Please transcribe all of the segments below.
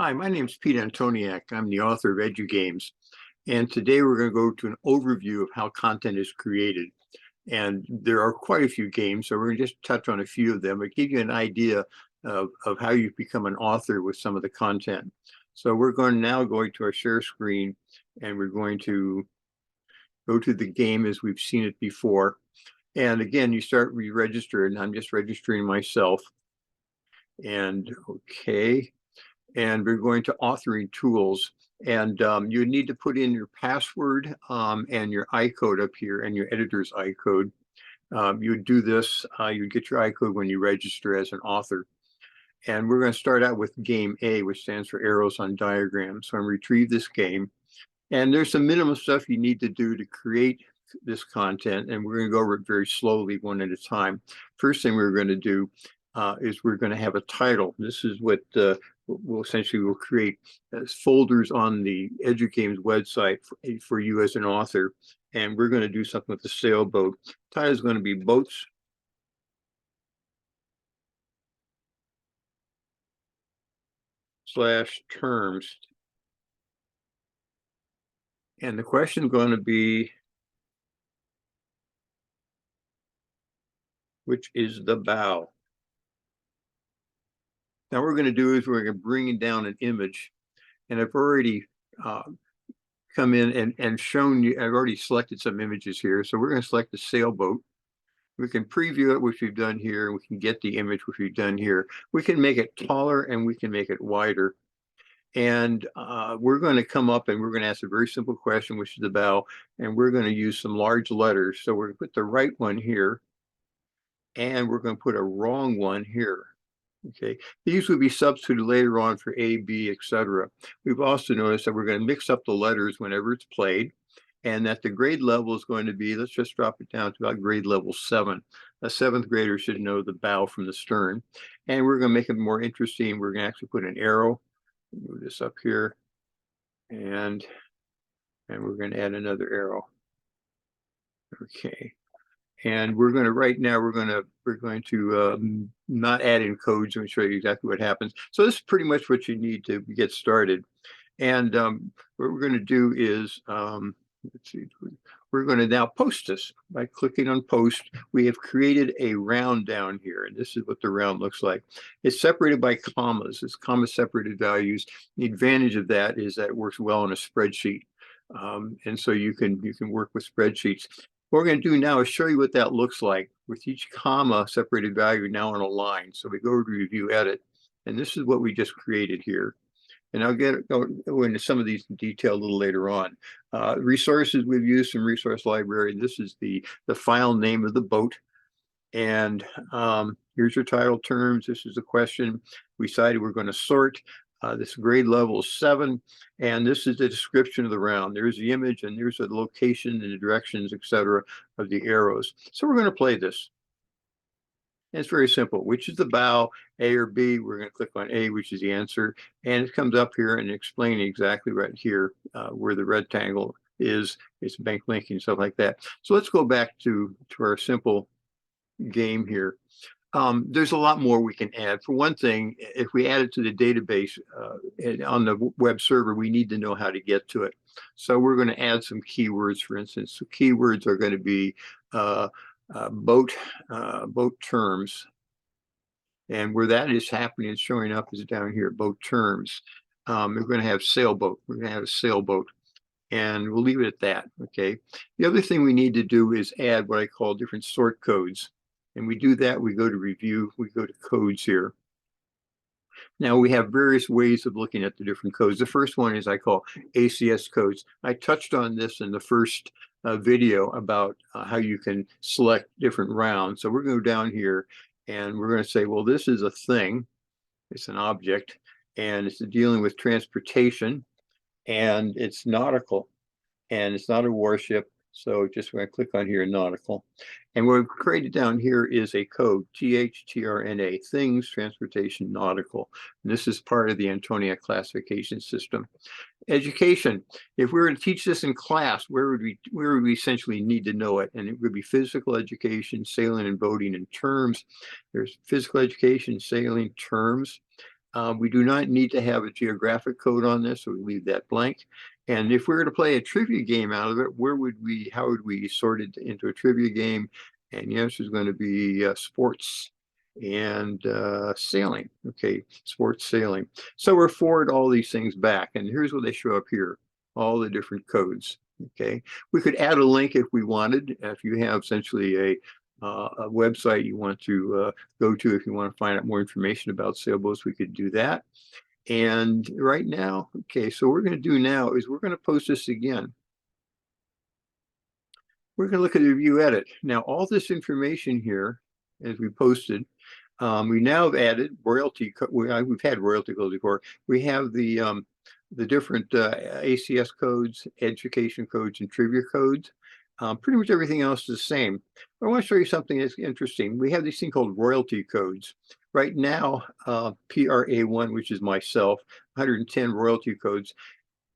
Hi, my name is Pete Antoniak. I'm the author of EduGames, and today we're going to go to an overview of how content is created. And there are quite a few games, so we're going to just touch on a few of them, but give you an idea of how you become an author with some of the content. So we're going now going to our share screen, and we're going to go to the game as we've seen it before. And again, you register, and I'm just registering myself. And okay. And we're going to authoring tools. And you need to put in your password and your iCode up here and your editor's iCode. You would do this, you would get your iCode when you register as an author. And we're going to start out with game A, which stands for arrows on diagrams. So I'm going to retrieve this game. And there's some minimum stuff you need to do to create this content. And we're going to go over it very slowly, one at a time. First thing we're going to do is we're going to have a title. This is what we'll create as folders on the EduGames website for you as an author. And we're going to do something with the sailboat. Title is going to be Boats / terms. And the question is going to be, which is the bow? Now what we're going to do is we're going to bring down an image. And I've already come in and shown you, I've already selected some images here. So we're going to select the sailboat. We can preview it, which we've done here. We can get the image, which we've done here. We can make it taller and we can make it wider. And we're going to come up and we're going to ask a very simple question, which is the bow. And we're going to use some large letters. So we're going to put the right one here. And we're going to put a wrong one here. Okay, these would be substituted later on for A, B, etc. We've also noticed that we're going to mix up the letters whenever it's played, and that the grade level is going to be, let's just drop it down to about grade level 7. A 7th grader should know the bow from the stern. And we're going to make it more interesting. We're going to actually put an arrow, move this up here, and we're going to add another arrow. Okay. And we're going to right now we're going to not add in codes and show you exactly what happens. So this is pretty much what you need to get started. And what we're going to do is let's see, we're going to now post this by clicking on post. We have created a round down here, and this is what the round looks like. It's separated by commas. It's comma separated values. The advantage of that is that it works well in a spreadsheet. And so you can work with spreadsheets. What we're going to do now is show you what that looks like with each comma separated value now on a line. So we go to review edit, and this is what we just created here. And I'll go into some of these in detail a little later on. Resources we've used from Resource Library. This is the file name of the boat. And here's your title terms. This is a question. We decided we're going to sort. This grade level is 7, and this is the description of the round. There's the image, and there's the location and the directions, etc., of the arrows. So we're going to play this. And it's very simple. Which is the bow, A or B? We're going to click on A, which is the answer, and it comes up here and explaining exactly right here where the rectangle is. It's bank linking, stuff like that. So let's go back to our simple game here. There's a lot more we can add. For one thing, if we add it to the database on the web server, we need to know how to get to it. So we're going to add some keywords, for instance. So keywords are going to be boat terms. And where that is happening and showing up is down here, boat terms. We're going to have sailboat. We're going to have a sailboat. And we'll leave it at that, okay? The other thing we need to do is add what I call different sort codes. And we do that, we go to review, we go to codes here. Now we have various ways of looking at the different codes. The first one is I call ACS codes. I touched on this in the first video about how you can select different rounds. So we're going to go down here and we're going to say, well, this is a thing. It's an object and it's dealing with transportation and it's nautical and it's not a warship. So just when I click on here, nautical. And what we've created down here is a code, THTRNA, things, transportation, nautical. And this is part of the Antoniak classification system. Education, if we were to teach this in class, where would we essentially need to know it? And it would be physical education, sailing and boating and terms. There's physical education, sailing, terms. We do not need to have a geographic code on this, so we leave that blank. And if we were to play a trivia game out of it, how would we sort it into a trivia game? And the answer is going to be sports and sailing. Okay, sports sailing. So we're forward all these things back, and here's what they show up here, all the different codes. Okay, we could add a link if we wanted. If you have essentially a website you want to go to if you want to find out more information about sailboats, we could do that. And right now, okay, so what we're going to do now is we're going to post this again. We're going to look at the review edit. Now, all this information here, as we posted, we now have added royalty. We've had royalty codes before. We have the different ACS codes, education codes, and trivia codes. Pretty much everything else is the same. But I want to show you something that's interesting. We have these things called royalty codes. Right now, PRA1, which is myself, 110 royalty codes.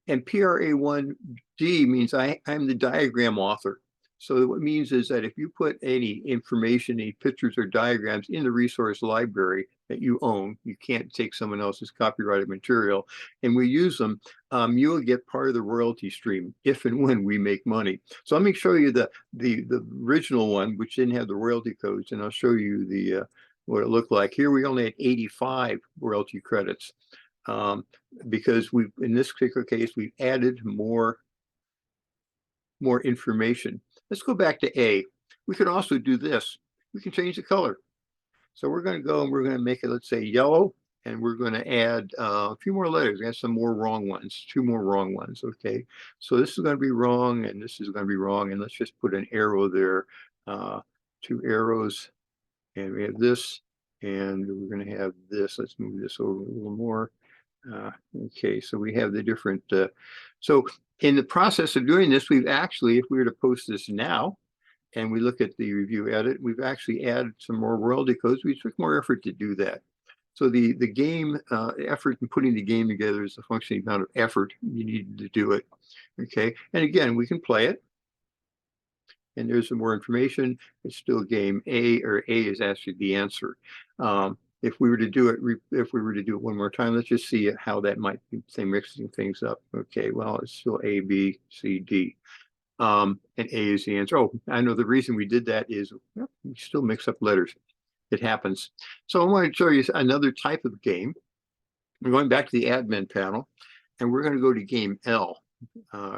And PRA1D means I'm the diagram author. So what it means is that if you put any information, any pictures or diagrams in the resource library that you own, you can't take someone else's copyrighted material, and we use them, you will get part of the royalty stream if and when we make money. So let me show you the original one, which didn't have the royalty codes, and I'll show you the what it looked like. Here we only had 85 royalty credits. Because in this particular case, we've added more information. Let's go back to A. We could also do this. We can change the color. So we're going to go and we're going to make it, let's say, yellow, and we're going to add a few more letters. We have some more wrong ones, 2 more wrong ones. Okay, so this is going to be wrong, and this is going to be wrong, and let's just put an arrow there, 2 arrows, and we have this, and we're going to have this. Let's move this over a little more. Okay, so we have the different, so in the process of doing this, we've actually, if we were to post this now, and we look at the review edit, we've actually added some more royalty codes. We took more effort to do that. So the game effort in putting the game together is a function of the amount of effort you need to do it. Okay, and again, we can play it. And there's some more information. It's still game A, or A is actually the answer. If we were to do it one more time, let's just see how that might be, say, mixing things up. Okay, well, it's still A, B, C, D. And A is the answer. Oh, I know the reason we did that is we still mix up letters. It happens. So I want to show you another type of game. We're going back to the admin panel, and we're going to go to game L.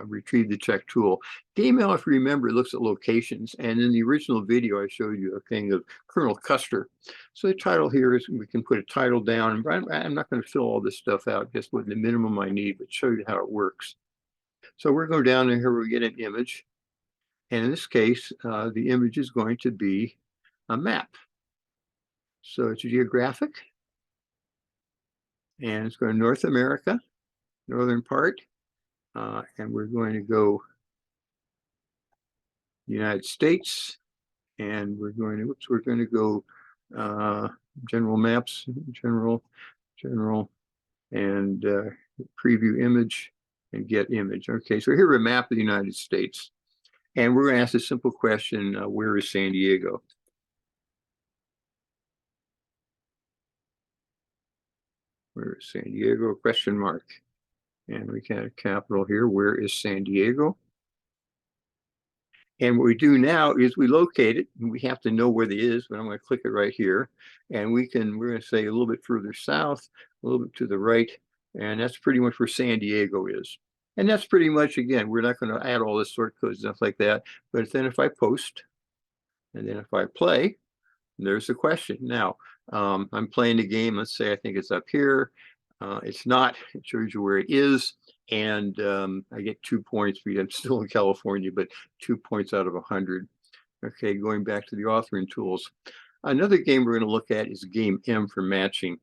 Retrieve the check tool. Game L, if you remember, looks at locations, and in the original video I showed you a thing of Colonel Custer. So the title here is, we can put a title down. I'm not going to fill all this stuff out, just with the minimum I need, but show you how it works. So we're going down and here we get an image, and in this case the image is going to be a map. So it's geographic, and it's going to North America, northern part. And we're going to go United States, and we're going to go general maps, general, and preview image and get image. Okay, so here's a map of the United States, and we're going to ask a simple question: where is San Diego? Where is San Diego? Question mark. And we can have capital here. Where is San Diego? And what we do now is we locate it, and we have to know where it is, but I'm going to click it right here. And we're going to say a little bit further south, a little bit to the right, and that's pretty much where San Diego is. And that's pretty much, again, we're not going to add all this sort codes and stuff like that. But then if I post, and then if I play, there's the question. Now, I'm playing the game. Let's say I think it's up here. It's not. It shows you where it is. And I get 2 points because I'm still in California, but 2 points out of 100. Okay, going back to the authoring tools. Another game we're going to look at is game M for matching.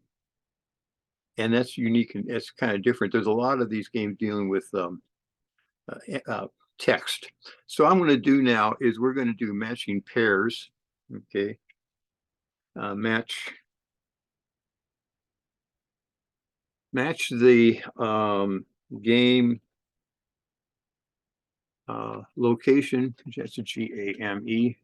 And that's unique and it's kind of different. There's a lot of these games dealing with text. So I'm going to do now is we're going to do matching pairs. Okay, match the game location, that's a GAME.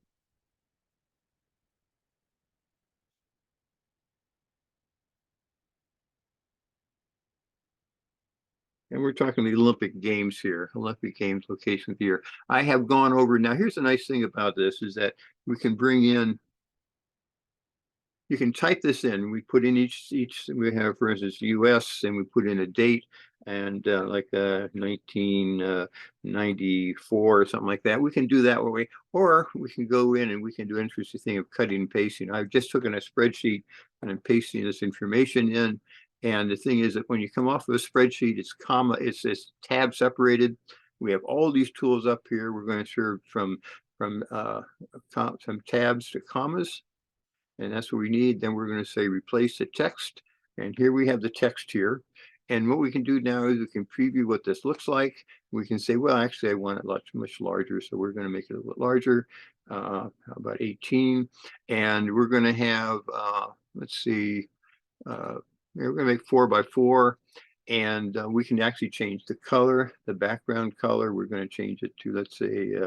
And we're talking the Olympic Games here, Olympic Games location here. I have gone over, now here's the nice thing about this is that we can bring in, you can type this in. We put in each we have, for instance, US, and we put in a date and like 1994 or something like that. We can do that way, or we can go in and we can do an interesting thing of cutting and pasting. I've just taken a spreadsheet and I'm pasting this information in. And the thing is that when you come off of a spreadsheet, it's tab separated. We have all these tools up here. We're going to serve from some tabs to commas, and that's what we need. Then we're going to say replace the text. And here we have the text here. And what we can do now is we can preview what this looks like. We can say, well, actually, I want it much larger. So we're going to make it a little bit larger, about 18. And we're going to have, let's see, we're going to make 4 by 4. And we can actually change the color, the background color. We're going to change it to, let's say,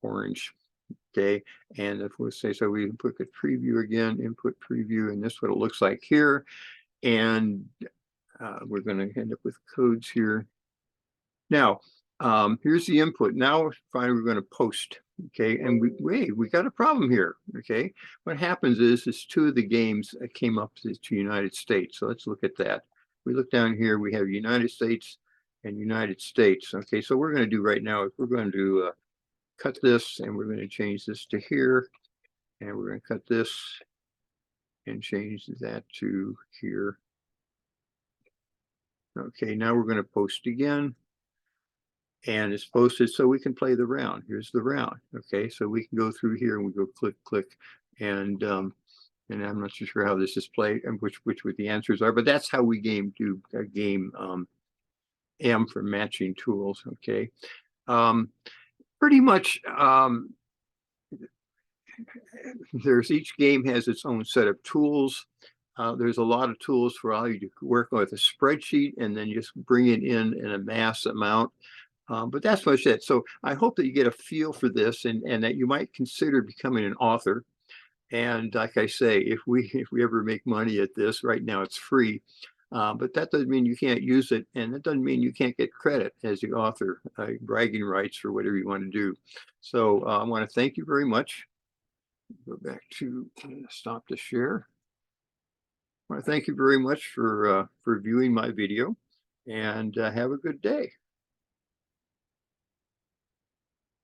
orange. Okay, and if we say so, we put the preview again, input preview, and this is what it looks like here. And we're going to end up with codes here. Now, here's the input. Now, finally, we're going to post. Okay, and we got a problem here. Okay, what happens is 2 of the games came up to United States. So let's look at that. We look down here. We have United States and United States. Okay, so what we're going to do right now is we're going to cut this, and we're going to change this to here, and we're going to cut this and change that to here. Okay, now we're going to post again, and it's posted, so we can play the round. Here's the round. Okay, so we can go through here and we go click, and I'm not so sure how this is played and which what the answers are, but that's how we do a game M for matching tools. Okay, pretty much. Each game has its own set of tools. There's a lot of tools for all you to work with a spreadsheet and then just bring it in a mass amount. But that's much it. So I hope that you get a feel for this and that you might consider becoming an author. And like I say, if we ever make money at this, right now it's free. But that doesn't mean you can't use it, and that doesn't mean you can't get credit as the author, bragging rights for whatever you want to do. So I want to thank you very much. Go back to stop the share. I want to thank you very much for viewing my video, and have a good day.